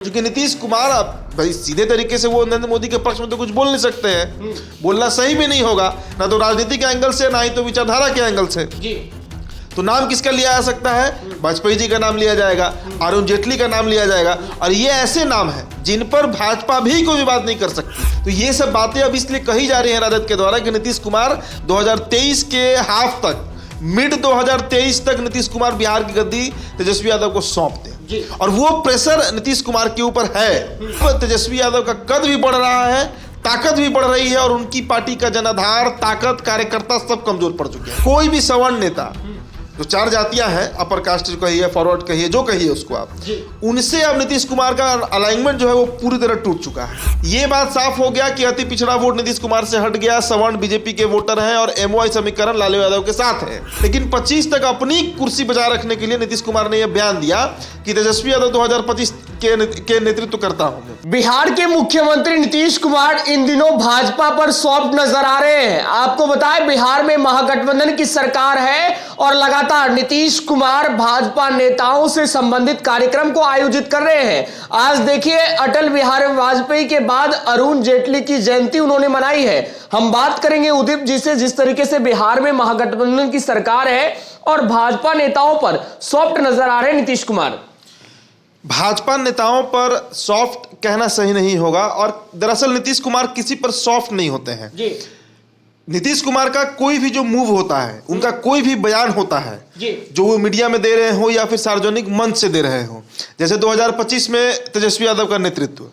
क्योंकि नीतीश कुमार अब भाई सीधे तरीके से वो नरेंद्र मोदी के पक्ष में तो कुछ बोल नहीं सकते हैं, बोलना सही भी नहीं होगा, ना तो राजनीति के एंगल से ना ही तो विचारधारा के एंगल से। जी। तो नाम किसका लिया जा सकता है? वाजपेयी जी का नाम लिया जाएगा, अरुण जेटली का नाम लिया जाएगा, और ये ऐसे नाम है जिन पर भाजपा भी कोई विवाद नहीं कर सकती। तो ये सब बातें अब इसलिए कही जा रही हैं राजद के द्वारा कि नीतीश कुमार 2023 के हाफ तक, मिड 2023 तक नीतीश कुमार बिहार की गद्दी तेजस्वी यादव को सौंप दें। और वो प्रेशर नीतीश कुमार के ऊपर है। तेजस्वी यादव का कद भी बढ़ रहा है, ताकत भी बढ़ रही है, और उनकी पार्टी का जनाधार, ताकत, कार्यकर्ता सब कमजोर पड़ चुके हैं। कोई भी सवर्ण नेता, जो चार जातियां हैं, अपर कास्ट कहिए, फॉरवर्ड कहिए, जो कहिए उसको आप, उनसे अब नीतीश कुमार का अलाइनमेंट जो है वो पूरी तरह टूट चुका है। ये बात साफ हो गया कि अति पिछड़ा वोट नीतीश कुमार से हट गया, सवर्ण बीजेपी के वोटर हैं और एमओआई समीकरण लालू यादव के साथ है। लेकिन 25 तक अपनी कुर्सी बचा रखने के लिए नीतीश कुमार ने यह बयान दिया कि तेजस्वी यादव 2025 के नेतृत्व करता हूं। बिहार के मुख्यमंत्री नीतीश कुमार इन दिनों भाजपा पर सॉफ्ट नजर आ रहे हैं। आपको बताएं, बिहार में महागठबंधन की सरकार है और लगातार नीतीश कुमार भाजपा नेताओं से संबंधित कार्यक्रम को आयोजित कर रहे हैं। आज देखिए, अटल बिहारी वाजपेयी के बाद अरुण जेटली की जयंती उन्होंने मनाई है। हम बात करेंगे उदीप जी से, जिस तरीके से बिहार में महागठबंधन की सरकार है और भाजपा नेताओं पर सॉफ्ट नजर आ रहे हैं नीतीश कुमार। भाजपा नेताओं पर सॉफ्ट कहना सही नहीं होगा, और दरअसल नीतीश कुमार किसी पर सॉफ्ट नहीं होते हैं। जी। नीतीश कुमार का कोई भी जो मूव होता है, उनका कोई भी बयान होता है, जो वो मीडिया में दे रहे हो या फिर सार्वजनिक मंच से दे रहे हो, जैसे 2025 में तेजस्वी यादव का नेतृत्व,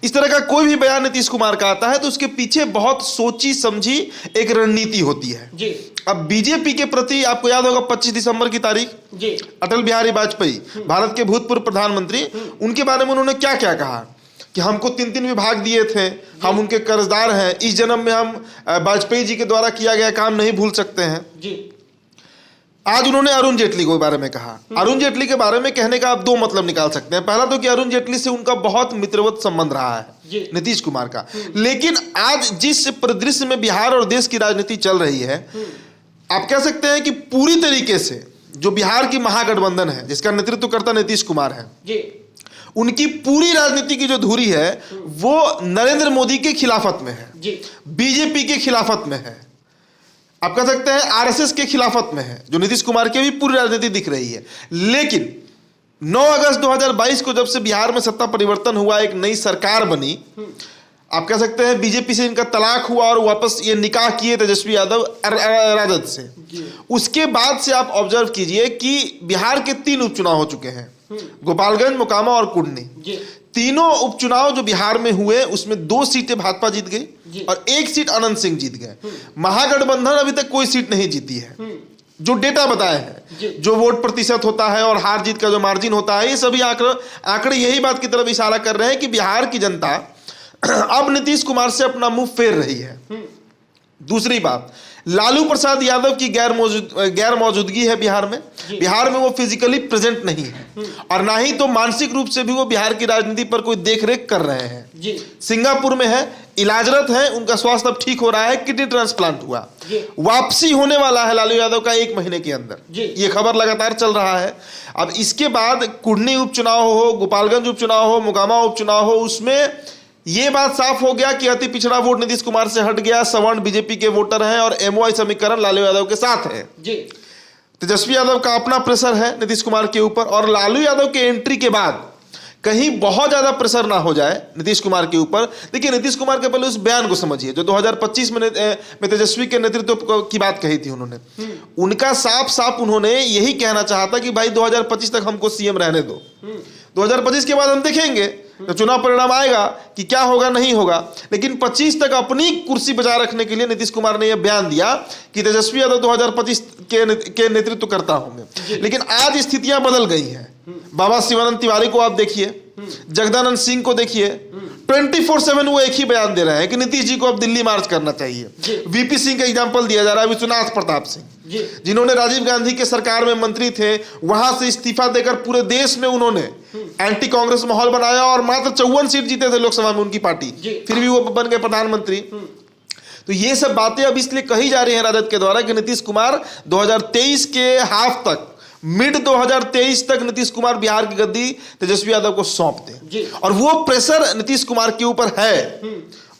इस तरह का कोई भी बयान नीतीश कुमार का आता है तो उसके पीछे बहुत सोची समझी एक रणनीति होती है। जी। अब बीजेपी के प्रति आपको याद होगा 25 दिसंबर की तारीख, जी, अटल बिहारी वाजपेयी, भारत के भूतपूर्व प्रधानमंत्री, उनके बारे में उन्होंने क्या क्या कहा कि हमको 3 विभाग दिए थे, हम उनके कर्जदार हैं, इस जन्म में हम वाजपेयी जी के द्वारा किया गया काम नहीं भूल सकते हैं। जी। आज उन्होंने अरुण जेटली के बारे में कहा। अरुण जेटली के बारे में कहने का आप दो मतलब निकाल सकते हैं। पहला तो कि अरुण जेटली से उनका बहुत मित्रवत संबंध रहा है नीतीश कुमार का, लेकिन आज जिस परिदृश्य में बिहार और देश की राजनीति चल रही है, आप कह सकते हैं कि पूरी तरीके से जो बिहार की महागठबंधन है, जिसका नेतृत्व करता नीतीश कुमार है, उनकी पूरी राजनीति की जो धुरी है वो नरेंद्र मोदी के खिलाफत में है, बीजेपी के खिलाफत में है, आप कह सकते हैं आरएसएस के खिलाफत में है, जो नीतीश कुमार की भी पूरी राजनीति दिख रही है। लेकिन 9 अगस्त 2022 को जब से बिहार में सत्ता परिवर्तन हुआ, एक नई सरकार बनी, आप कह सकते हैं बीजेपी से इनका तलाक हुआ और वापस ये निकाह किए तेजस्वी यादव राजद से, उसके बाद से आप ऑब्जर्व कीजिए कि बिहार के 3 उपचुनाव हो चुके हैं, गोपालगंज, मोकामा और कुर्नी। तीनों उपचुनाव जो बिहार में हुए उसमें 2 सीटें भाजपा जीत गई और 1 सीट अनंत सिंह जीत गए। महागठबंधन अभी तक कोई सीट नहीं जीती है, जो डेटा बताया है, जो वोट प्रतिशत होता है और हार जीत का जो मार्जिन होता है, ये सभी आंकड़े यही बात की तरफ इशारा कर रहे हैं कि बिहार की जनता अब नीतीश कुमार से अपना मुंह फेर रही है। दूसरी बात, लालू प्रसाद यादव की गैर मौजूदगी है बिहार में। बिहार में वो फिजिकली प्रेजेंट नहीं है और ना ही तो मानसिक रूप से भी वो बिहार की राजनीति पर कोई देखरेख कर रहे हैं। सिंगापुर में है, इलाजरत है, उनका स्वास्थ्य अब ठीक हो रहा है, किडनी ट्रांसप्लांट हुआ, वापसी होने वाला है लालू यादव का 1 महीने के अंदर, ये खबर लगातार चल रहा है। अब इसके बाद कुर्नी उपचुनाव हो, गोपालगंज उपचुनाव हो, मोकामा उपचुनाव हो, उसमें ये बात साफ हो गया कि अति पिछड़ा वोट नीतीश कुमार से हट गया, सवर्ण बीजेपी के वोटर हैं और एमओआई समीकरण लालू यादव के साथ है। तेजस्वी यादव का अपना प्रेशर है नीतीश कुमार के ऊपर, और लालू यादव के एंट्री के बाद कहीं बहुत ज्यादा प्रेशर ना हो जाए नीतीश कुमार के ऊपर। देखिए, नीतीश कुमार के पहले उस बयान को समझिए जो 2025 में तेजस्वी के नेतृत्व की बात कही थी उन्होंने। उनका साफ साफ उन्होंने यही कहना चाहा था कि भाई 2025 तक हमको सीएम रहने दो, 2025 के बाद हम देखेंगे तो चुनाव परिणाम आएगा कि क्या होगा नहीं होगा। लेकिन 25 तक अपनी कुर्सी बचा रखने के लिए नीतीश कुमार ने यह बयान दिया कि तेजस्वी यादव 2025 के नेतृत्व करता हूं। लेकिन आज स्थितियां बदल गई हैं। बाबा शिवानंद तिवारी को आप देखिए, जगदानंद सिंह को देखिए, 24/7 वो एक ही बयान दे रहे हैं कि नीतीश जी को अब दिल्ली मार्च करना चाहिए। वीपी सिंह का एग्जांपल दिया जा रहा है, विश्वनाथ प्रताप सिंह, जिन्होंने राजीव गांधी के सरकार में मंत्री थे, वहां से इस्तीफा देकर पूरे देश में उन्होंने एंटी कांग्रेस माहौल बनाया और मात्र 54 सीट जीते थे लोकसभा में उनकी पार्टी, फिर भी वो बन गए प्रधानमंत्री। तो ये सब बातें अब इसलिए कही जा रही हैं राजद के द्वारा कि नीतीश कुमार 2023 के हाफ तक, मिड 2023 तक नीतीश कुमार बिहार की गद्दी तेजस्वी यादव को सौंप दें। और वो प्रेशर नीतीश कुमार के ऊपर है,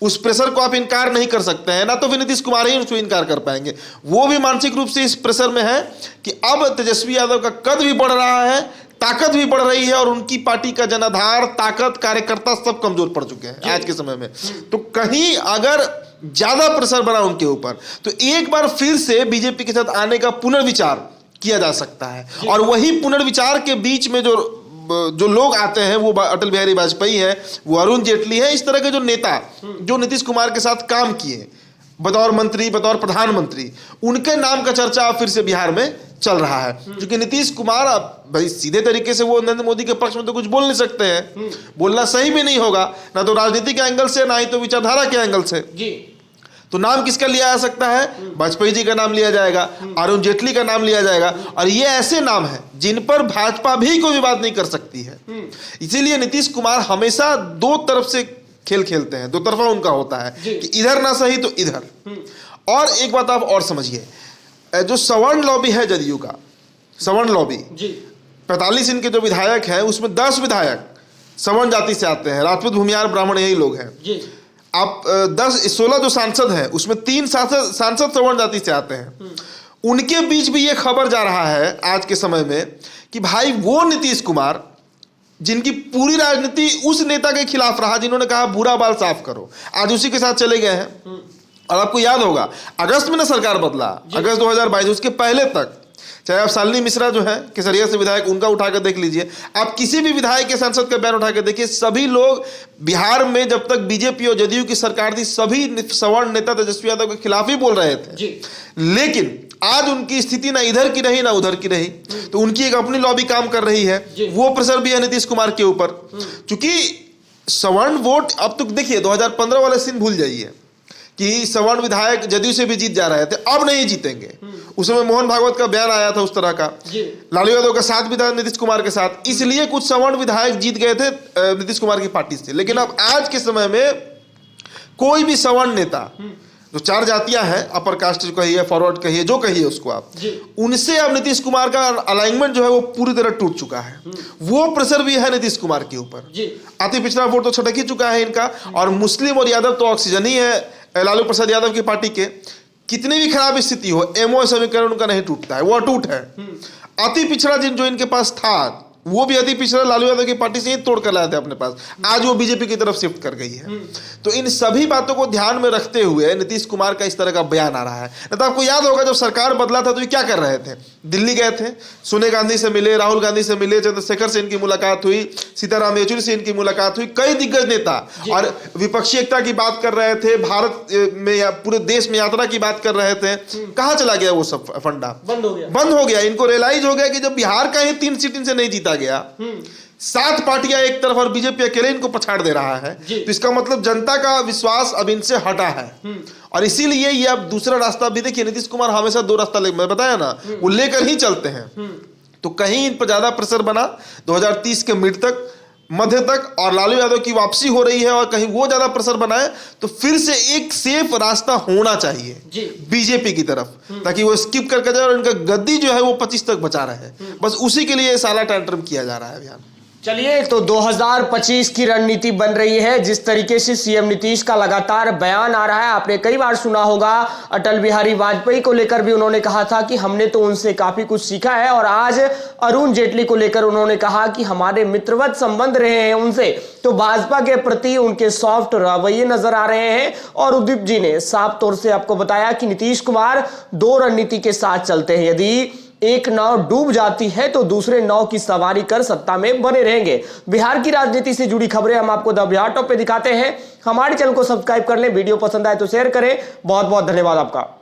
उस प्रेशर को आप इनकार नहीं कर सकते हैं, ना तो फिर नीतीश कुमार ही उसको इनकार कर पाएंगे। वो भी मानसिक रूप से इस प्रेशर में है कि अब तेजस्वी यादव का कद भी बढ़ रहा है, ताकत भी बढ़ रही है, और उनकी पार्टी का जनाधार, ताकत, कार्यकर्ता सब कमजोर पड़ चुके हैं आज के समय में। तो कहीं अगर ज्यादा प्रेशर बना उनके ऊपर तो एक बार फिर से बीजेपी के साथ आने का पुनर्विचार किया जा सकता है। और वही पुनर्विचार के बीच में जो लोग आते हैं वो अटल बिहारी वाजपेयी है, वो अरुण जेटली है, इस तरह के जो नेता जो नीतीश कुमार के साथ काम किए बतौर मंत्री, बतौर प्रधानमंत्री, उनके नाम का चर्चा फिर से बिहार में चल रहा है। क्योंकि नीतीश कुमार अब भाई सीधे तरीके से वो नरेंद्र मोदी के पक्ष में तो कुछ बोल नहीं सकते हैं, बोलना सही भी नहीं होगा, ना तो राजनीति के एंगल से, ना ही तो विचारधारा के एंगल से। तो नाम किसका लिया जा सकता है? वाजपेयी जी का नाम लिया जाएगा, अरुण जेटली का नाम लिया जाएगा, और ये ऐसे नाम हैं जिन पर भाजपा भी कोई विवाद नहीं कर सकती है। इसीलिए नीतीश कुमार हमेशा दो तरफ से खेल खेलते हैं, दो तरफा उनका होता है कि इधर ना सही तो इधर। और एक बात आप और समझिए, जो सवर्ण लॉबी है जदयू का, सवर्ण लॉबी 45 इनके जो विधायक हैं उसमें 10 विधायक सवर्ण जाति से आते हैं, राजपूत, भूमिहार, ब्राह्मण, यही लोग हैं। आप 16 जो सांसद हैं उसमें 3 सांसद सवर्ण जाति से आते हैं। उनके बीच भी ये खबर जा रहा है आज के समय में कि भाई वो नीतीश कुमार जिनकी पूरी राजनीति उस नेता के खिलाफ रहा जिन्होंने कहा बुरा बाल साफ करो, आज उसी के साथ चले गए हैं। और आपको याद होगा अगस्त में ना सरकार बदला, अगस्त 2022, उसके पहले तक चाहे आप शालिनी मिश्रा जो है केसरिया से विधायक, उनका उठाकर देख लीजिए, आप किसी भी विधायक के सांसद का बयान उठाकर देखिए, सभी लोग बिहार में जब तक बीजेपी और जदयू की सरकार थी सभी सवर्ण नेता तेजस्वी यादव के खिलाफ ही बोल रहे थे। लेकिन आज उनकी स्थिति ना इधर की रही ना उधर की रही, तो उनकी एक अपनी लॉबी काम कर रही है, वो प्रेशर भी है नीतीश कुमार के ऊपर। क्योंकि सवर्ण वोट अब तो देखिए 2015 वाले सीन भूल जाइए कि सवर्ण विधायक जदयू से भी जीत जा रहे थे, अब नहीं जीतेंगे। उस समय मोहन भागवत का बयान आया था उस तरह का, लालू यादव का साथ भी था नीतीश कुमार के साथ, इसलिए कुछ सवर्ण विधायक जीत गए थे नीतीश कुमार की पार्टी से। लेकिन अब आज के समय में कोई भी सवर्ण नेता, जो 4 जातियां हैं, अपर कास्ट जो कहिए, फॉरवर्ड कहिए, जो कहिए उसको आप, उनसे अब नीतीश कुमार का अलाइनमेंट जो है वो पूरी तरह टूट चुका है। वो प्रेशर भी है नीतीश कुमार के ऊपर। अति पिछड़ा वोट तो छटक ही चुका है इनका, और मुस्लिम और यादव तो ऑक्सीजन ही है लालू प्रसाद यादव की पार्टी के। कितनी भी खराब स्थिति हो, एमओ समीकरण उनका नहीं टूटता है, वो अटूट है। अति पिछड़ा जो इनके पास था, वो भी अति पिछड़ा लालू यादव की पार्टी से ही तोड़ कर लाए थे अपने पास, आज वो बीजेपी की तरफ शिफ्ट कर गई है। तो इन सभी बातों को ध्यान में रखते हुए नीतीश कुमार का इस तरह का बयान आ रहा है। नहीं तो आपको याद होगा जब सरकार बदला था तो ये क्या कर रहे थे, दिल्ली गए थे, सोनिया गांधी से मिले, राहुल गांधी से मिले, चंद्रशेखर से इनकी मुलाकात हुई, सीताराम येचुरी से इनकी मुलाकात हुई, कई दिग्गज नेता, और विपक्षी एकता की बात कर रहे थे, भारत में या पूरे देश में यात्रा की बात कर रहे थे। कहाँ चला गया वो सब फंडा? बंद हो गया। इनको रियलाइज हो गया कि जब बिहार का ही 3 सीट इनसे नहीं जीता गया, 7 पार्टियां एक तरफ और बीजेपी अकेले इनको पछाड़ दे रहा है, तो इसका मतलब जनता का विश्वास अब इनसे हटा है। और इसीलिए ये अब दूसरा रास्ता भी, देखिए नीतीश कुमार हमेशा 2 रास्ता मैं बताया ना, वो लेकर ही चलते हैं। तो कहीं इन पर ज्यादा प्रेशर बना 2030 के मिड तक, मध्य तक, और लालू यादव की वापसी हो रही है, और कहीं वो ज्यादा प्रेशर बनाए तो फिर से एक सेफ रास्ता होना चाहिए बीजेपी की तरफ, ताकि वो स्किप करके जाए और इनका गद्दी जो है वो 25 तक बचा रहे। बस उसी के लिए साला टेंट्रम किया जा रहा है अभियान। चलिए, तो 2025 की रणनीति बन रही है। जिस तरीके से सीएम नीतीश का लगातार बयान आ रहा है, आपने कई बार सुना होगा, अटल बिहारी वाजपेयी को लेकर भी उन्होंने कहा था कि हमने तो उनसे काफी कुछ सीखा है, और आज अरुण जेटली को लेकर उन्होंने कहा कि हमारे मित्रवत संबंध रहे हैं उनसे। तो भाजपा के प्रति उनके सॉफ्ट रवैये नजर आ रहे हैं। और उदीप जी ने साफ तौर से आपको बताया कि नीतीश कुमार 2 रणनीति के साथ चलते हैं। यदि एक नाव डूब जाती है तो दूसरे नाव की सवारी कर सत्ता में बने रहेंगे। बिहार की राजनीति से जुड़ी खबरें हम आपको द बिहार टॉप पे दिखाते हैं। हमारे चैनल को सब्सक्राइब कर लें, वीडियो पसंद आए तो शेयर करें। बहुत बहुत धन्यवाद आपका।